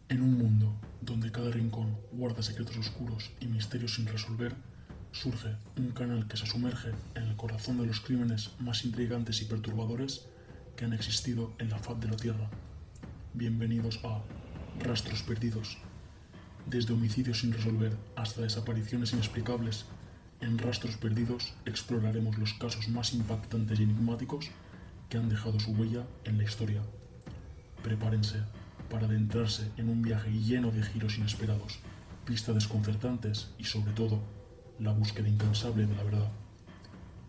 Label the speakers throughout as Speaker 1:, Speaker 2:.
Speaker 1: En un mundo donde cada rincón guarda secretos oscuros y misterios sin resolver, surge un canal que se sumerge en el corazón de los crímenes más intrigantes y perturbadores que han existido en la faz de la Tierra. Bienvenidos a Rastros Perdidos. Desde homicidios sin resolver hasta desapariciones inexplicables, en Rastros Perdidos exploraremos los casos más impactantes y enigmáticos que han dejado su huella en la historia. Prepárense para adentrarse en un viaje lleno de giros inesperados, pistas desconcertantes y, sobre todo, la búsqueda incansable de la verdad.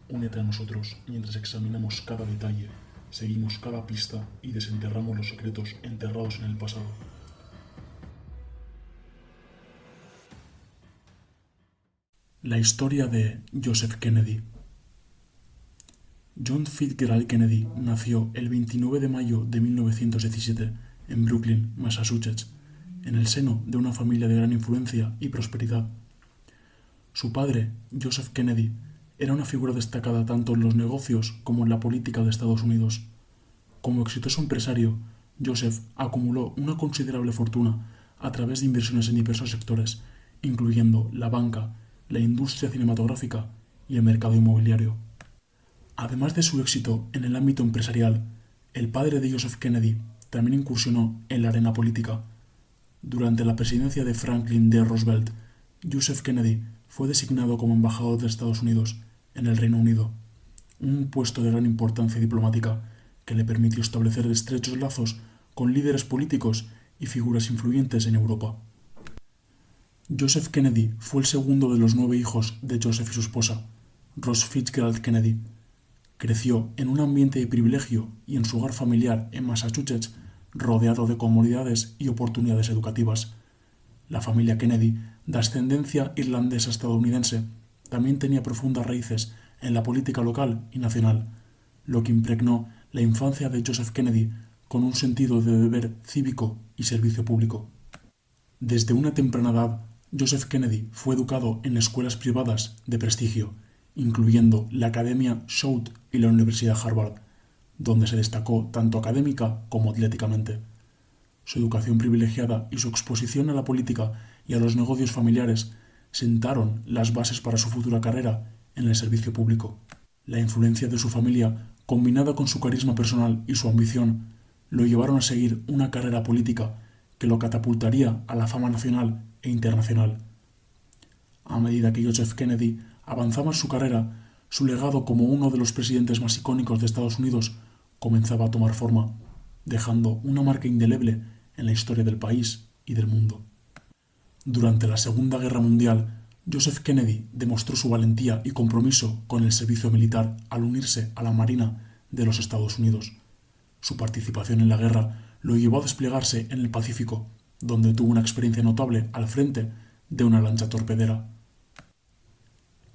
Speaker 1: Únete a nosotros mientras examinamos cada detalle, seguimos cada pista y desenterramos los secretos enterrados en el pasado. La historia de Joseph Kennedy. John Fitzgerald Kennedy nació el 29 de mayo de 1917 en Brooklyn, Massachusetts, en el seno de una familia de gran influencia y prosperidad. Su padre, Joseph Kennedy, era una figura destacada tanto en los negocios como en la política de Estados Unidos. Como exitoso empresario, Joseph acumuló una considerable fortuna a través de inversiones en diversos sectores, incluyendo la banca, la industria cinematográfica y el mercado inmobiliario. Además de su éxito en el ámbito empresarial, el padre de Joseph Kennedy también incursionó en la arena política. Durante la presidencia de Franklin D. Roosevelt, Joseph Kennedy fue designado como embajador de Estados Unidos en el Reino Unido, un puesto de gran importancia diplomática que le permitió establecer estrechos lazos con líderes políticos y figuras influyentes en Europa. Joseph Kennedy fue el segundo de los 9 hijos de Joseph y su esposa, Rose Fitzgerald Kennedy. Creció en un ambiente de privilegio y en su hogar familiar en Massachusetts, rodeado de comodidades y oportunidades educativas. La familia Kennedy, de ascendencia irlandesa-estadounidense, también tenía profundas raíces en la política local y nacional, lo que impregnó la infancia de Joseph Kennedy con un sentido de deber cívico y servicio público. Desde una temprana edad, Joseph Kennedy fue educado en escuelas privadas de prestigio, incluyendo la Academia South y la Universidad Harvard, donde se destacó tanto académica como atléticamente. Su educación privilegiada y su exposición a la política y a los negocios familiares sentaron las bases para su futura carrera en el servicio público. La influencia de su familia, combinada con su carisma personal y su ambición, lo llevaron a seguir una carrera política que lo catapultaría a la fama nacional e internacional. A medida que Joseph Kennedy avanzaba en su carrera, su legado como uno de los presidentes más icónicos de Estados Unidos comenzaba a tomar forma, dejando una marca indeleble en la historia del país y del mundo. Durante la Segunda Guerra Mundial, Joseph Kennedy demostró su valentía y compromiso con el servicio militar al unirse a la Marina de los Estados Unidos. Su participación en la guerra lo llevó a desplegarse en el Pacífico, donde tuvo una experiencia notable al frente de una lancha torpedera.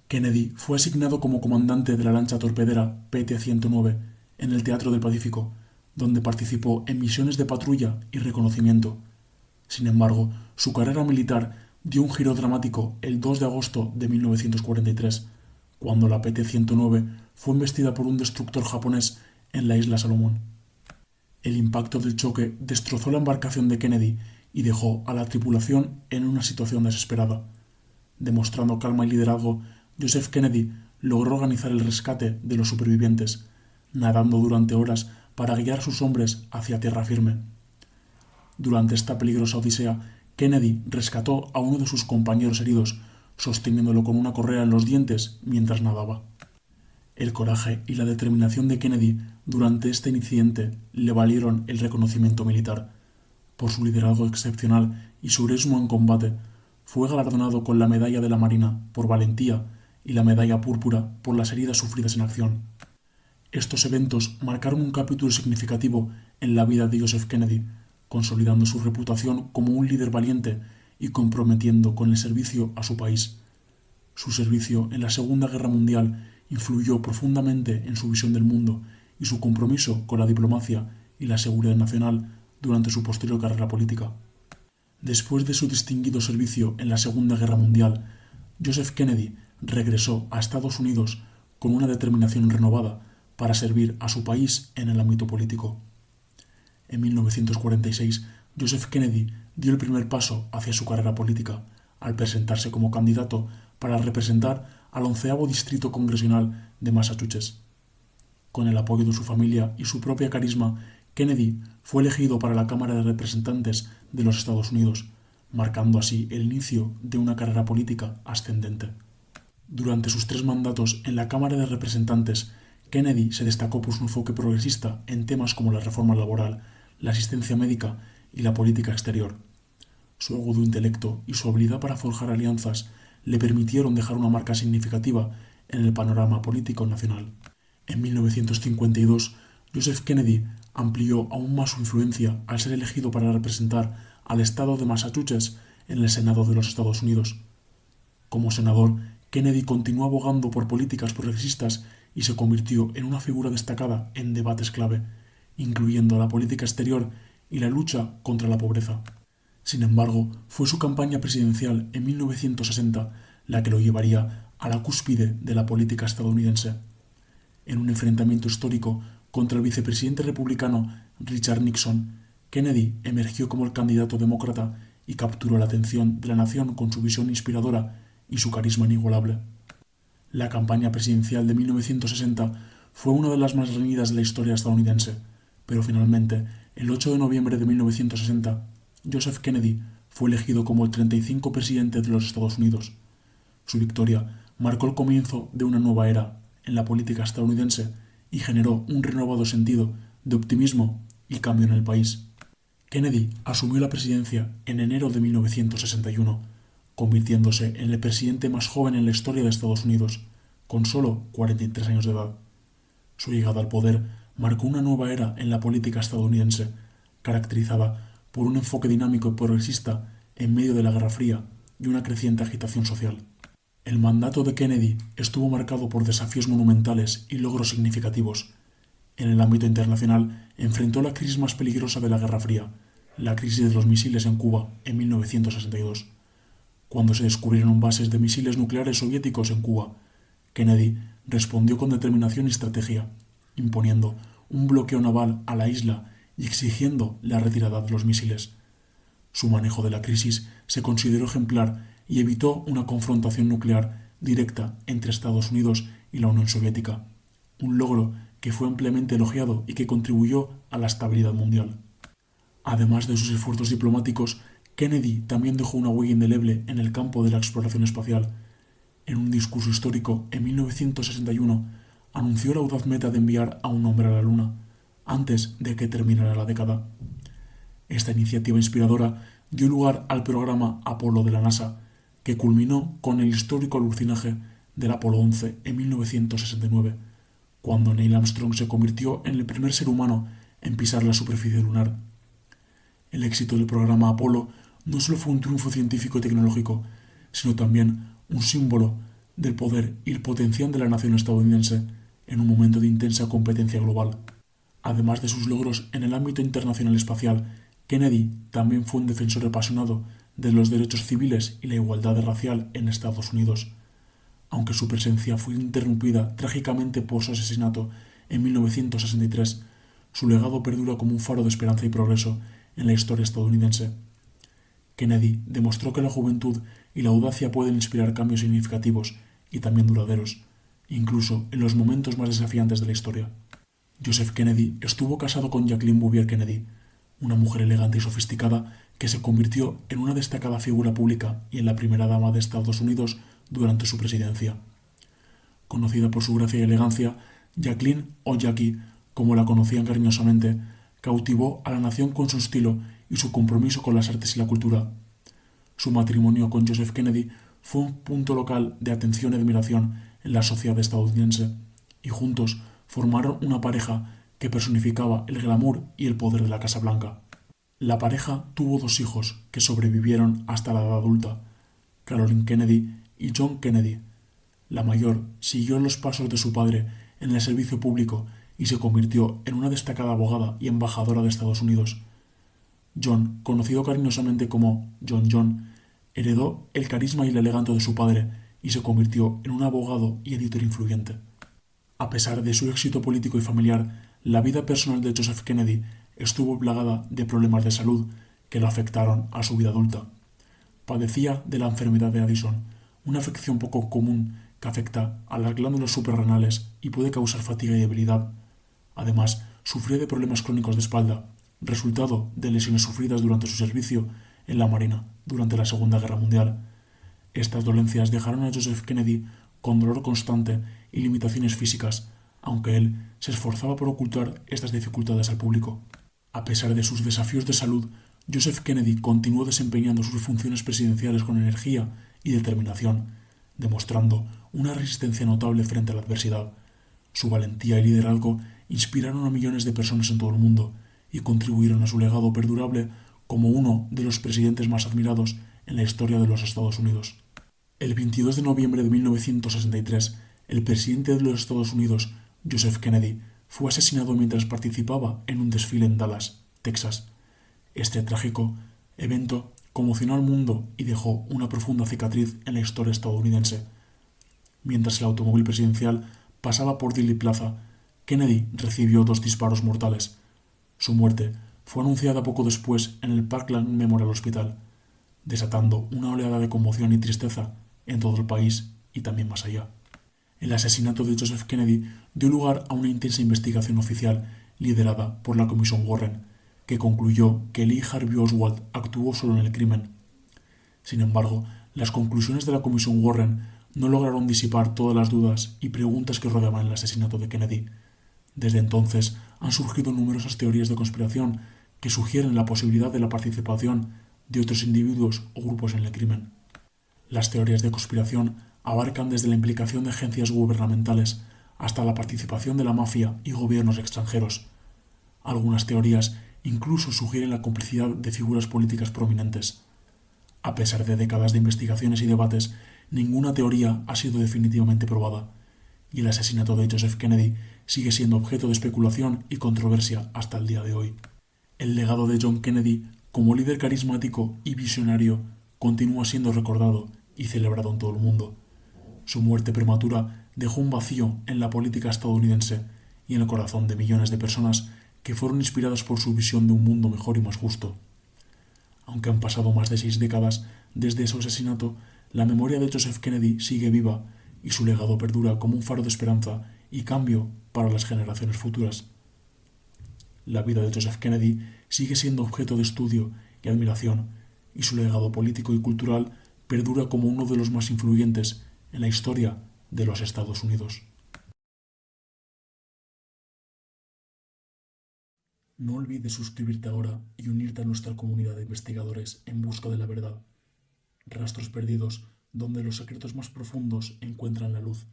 Speaker 1: Kennedy fue asignado como comandante de la lancha torpedera PT-109 en el Teatro del Pacífico, donde participó en misiones de patrulla y reconocimiento. Sin embargo, su carrera militar dio un giro dramático el 2 de agosto de 1943, cuando la PT-109 fue embestida por un destructor japonés en la isla Salomón. El impacto del choque destrozó la embarcación de Kennedy y dejó a la tripulación en una situación desesperada. Demostrando calma y liderazgo, Joseph Kennedy logró organizar el rescate de los supervivientes, nadando durante horas para guiar a sus hombres hacia tierra firme. Durante esta peligrosa odisea, Kennedy rescató a uno de sus compañeros heridos, sosteniéndolo con una correa en los dientes mientras nadaba. El coraje y la determinación de Kennedy durante este incidente le valieron el reconocimiento militar. Por su liderazgo excepcional y su heroísmo en combate, fue galardonado con la Medalla de la Marina por valentía y la Medalla Púrpura por las heridas sufridas en acción. Estos eventos marcaron un capítulo significativo en la vida de Joseph Kennedy, consolidando su reputación como un líder valiente y comprometiendo con el servicio a su país. Su servicio en la Segunda Guerra Mundial influyó profundamente en su visión del mundo y su compromiso con la diplomacia y la seguridad nacional durante su posterior carrera política. Después de su distinguido servicio en la Segunda Guerra Mundial, Joseph Kennedy regresó a Estados Unidos con una determinación renovada para servir a su país en el ámbito político. En 1946, Joseph Kennedy dio el primer paso hacia su carrera política, al presentarse como candidato para representar al 11º Distrito Congresional de Massachusetts. Con el apoyo de su familia y su propia carisma, Kennedy fue elegido para la Cámara de Representantes de los Estados Unidos, marcando así el inicio de una carrera política ascendente. Durante sus 3 mandatos en la Cámara de Representantes, Kennedy se destacó por su enfoque progresista en temas como la reforma laboral, la asistencia médica y la política exterior. Su agudo intelecto y su habilidad para forjar alianzas le permitieron dejar una marca significativa en el panorama político nacional. En 1952, Joseph Kennedy amplió aún más su influencia al ser elegido para representar al estado de Massachusetts en el Senado de los Estados Unidos. Como senador, Kennedy continuó abogando por políticas progresistas y se convirtió en una figura destacada en debates clave, incluyendo la política exterior y la lucha contra la pobreza. Sin embargo, fue su campaña presidencial en 1960 la que lo llevaría a la cúspide de la política estadounidense. En un enfrentamiento histórico contra el vicepresidente republicano Richard Nixon, Kennedy emergió como el candidato demócrata y capturó la atención de la nación con su visión inspiradora y su carisma inigualable. La campaña presidencial de 1960 fue una de las más reñidas de la historia estadounidense, pero finalmente, el 8 de noviembre de 1960, Joseph Kennedy fue elegido como el 35 presidente de los Estados Unidos. Su victoria marcó el comienzo de una nueva era en la política estadounidense y generó un renovado sentido de optimismo y cambio en el país. Kennedy asumió la presidencia en enero de 1961, convirtiéndose en el presidente más joven en la historia de Estados Unidos, con solo 43 años de edad. Su llegada al poder marcó una nueva era en la política estadounidense, caracterizada por un enfoque dinámico y progresista en medio de la Guerra Fría y una creciente agitación social. El mandato de Kennedy estuvo marcado por desafíos monumentales y logros significativos. En el ámbito internacional, enfrentó la crisis más peligrosa de la Guerra Fría, la crisis de los misiles en Cuba en 1962. Cuando se descubrieron bases de misiles nucleares soviéticos en Cuba, Kennedy respondió con determinación y estrategia, imponiendo un bloqueo naval a la isla y exigiendo la retirada de los misiles. Su manejo de la crisis se consideró ejemplar y evitó una confrontación nuclear directa entre Estados Unidos y la Unión Soviética, un logro que fue ampliamente elogiado y que contribuyó a la estabilidad mundial. Además de sus esfuerzos diplomáticos, Kennedy también dejó una huella indeleble en el campo de la exploración espacial. En un discurso histórico en 1961, anunció la audaz meta de enviar a un hombre a la Luna, antes de que terminara la década. Esta iniciativa inspiradora dio lugar al programa Apolo de la NASA, que culminó con el histórico alucinaje del Apolo 11 en 1969, cuando Neil Armstrong se convirtió en el primer ser humano en pisar la superficie lunar. El éxito del programa Apolo no solo fue un triunfo científico y tecnológico, sino también un símbolo del poder y el potencial de la nación estadounidense en un momento de intensa competencia global. Además de sus logros en el ámbito internacional espacial, Kennedy también fue un defensor apasionado de los derechos civiles y la igualdad racial en Estados Unidos. Aunque su presencia fue interrumpida trágicamente por su asesinato en 1963, su legado perdura como un faro de esperanza y progreso en la historia estadounidense. Kennedy demostró que la juventud y la audacia pueden inspirar cambios significativos y también duraderos, incluso en los momentos más desafiantes de la historia. Joseph Kennedy estuvo casado con Jacqueline Bouvier Kennedy, una mujer elegante y sofisticada que se convirtió en una destacada figura pública y en la primera dama de Estados Unidos durante su presidencia. Conocida por su gracia y elegancia, Jacqueline, o Jackie, como la conocían cariñosamente, cautivó a la nación con su estilo y su compromiso con las artes y la cultura. Su matrimonio con Joseph Kennedy fue un punto local de atención y admiración en la sociedad estadounidense, y juntos formaron una pareja que personificaba el glamour y el poder de la Casa Blanca. La pareja tuvo 2 hijos que sobrevivieron hasta la edad adulta, Caroline Kennedy y John Kennedy. La mayor siguió los pasos de su padre en el servicio público y se convirtió en una destacada abogada y embajadora de Estados Unidos. John, conocido cariñosamente como John, heredó el carisma y el elegancia de su padre y se convirtió en un abogado y editor influyente. A pesar de su éxito político y familiar, la vida personal de Joseph Kennedy estuvo plagada de problemas de salud que lo afectaron a su vida adulta. Padecía de la enfermedad de Addison, una afección poco común que afecta a las glándulas suprarrenales y puede causar fatiga y debilidad. Además, sufrió de problemas crónicos de espalda, resultado de lesiones sufridas durante su servicio en la Marina durante la Segunda Guerra Mundial. Estas dolencias dejaron a Joseph Kennedy con dolor constante y limitaciones físicas, aunque él se esforzaba por ocultar estas dificultades al público. A pesar de sus desafíos de salud, Joseph Kennedy continuó desempeñando sus funciones presidenciales con energía y determinación, demostrando una resistencia notable frente a la adversidad. Su valentía y liderazgo inspiraron a millones de personas en todo el mundo y contribuyeron a su legado perdurable como uno de los presidentes más admirados en la historia de los Estados Unidos. El 22 de noviembre de 1963, el presidente de los Estados Unidos, Joseph Kennedy, fue asesinado mientras participaba en un desfile en Dallas, Texas. Este trágico evento conmocionó al mundo y dejó una profunda cicatriz en la historia estadounidense. Mientras el automóvil presidencial pasaba por Dealey Plaza, Kennedy recibió 2 disparos mortales. Su muerte fue anunciada poco después en el Parkland Memorial Hospital, desatando una oleada de conmoción y tristeza en todo el país y también más allá. El asesinato de Joseph Kennedy dio lugar a una intensa investigación oficial liderada por la Comisión Warren, que concluyó que Lee Harvey Oswald actuó solo en el crimen. Sin embargo, las conclusiones de la Comisión Warren no lograron disipar todas las dudas y preguntas que rodeaban el asesinato de Kennedy. Desde entonces han surgido numerosas teorías de conspiración que sugieren la posibilidad de la participación de otros individuos o grupos en el crimen. Las teorías de conspiración abarcan desde la implicación de agencias gubernamentales hasta la participación de la mafia y gobiernos extranjeros. Algunas teorías incluso sugieren la complicidad de figuras políticas prominentes. A pesar de décadas de investigaciones y debates, ninguna teoría ha sido definitivamente probada, y el asesinato de Joseph Kennedy sigue siendo objeto de especulación y controversia hasta el día de hoy. El legado de John Kennedy, como líder carismático y visionario, continúa siendo recordado y celebrado en todo el mundo. Su muerte prematura dejó un vacío en la política estadounidense y en el corazón de millones de personas que fueron inspiradas por su visión de un mundo mejor y más justo. Aunque han pasado más de 6 décadas desde su asesinato, la memoria de Joseph Kennedy sigue viva y su legado perdura como un faro de esperanza y cambio para las generaciones futuras. La vida de Joseph Kennedy sigue siendo objeto de estudio y admiración, y su legado político y cultural perdura como uno de los más influyentes en la historia de los Estados Unidos. No olvides suscribirte ahora y unirte a nuestra comunidad de investigadores en busca de la verdad. Rastros perdidos, donde los secretos más profundos encuentran la luz.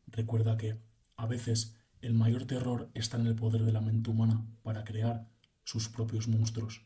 Speaker 1: Recuerda que, a veces, el mayor terror está en el poder de la mente humana para crear sus propios monstruos.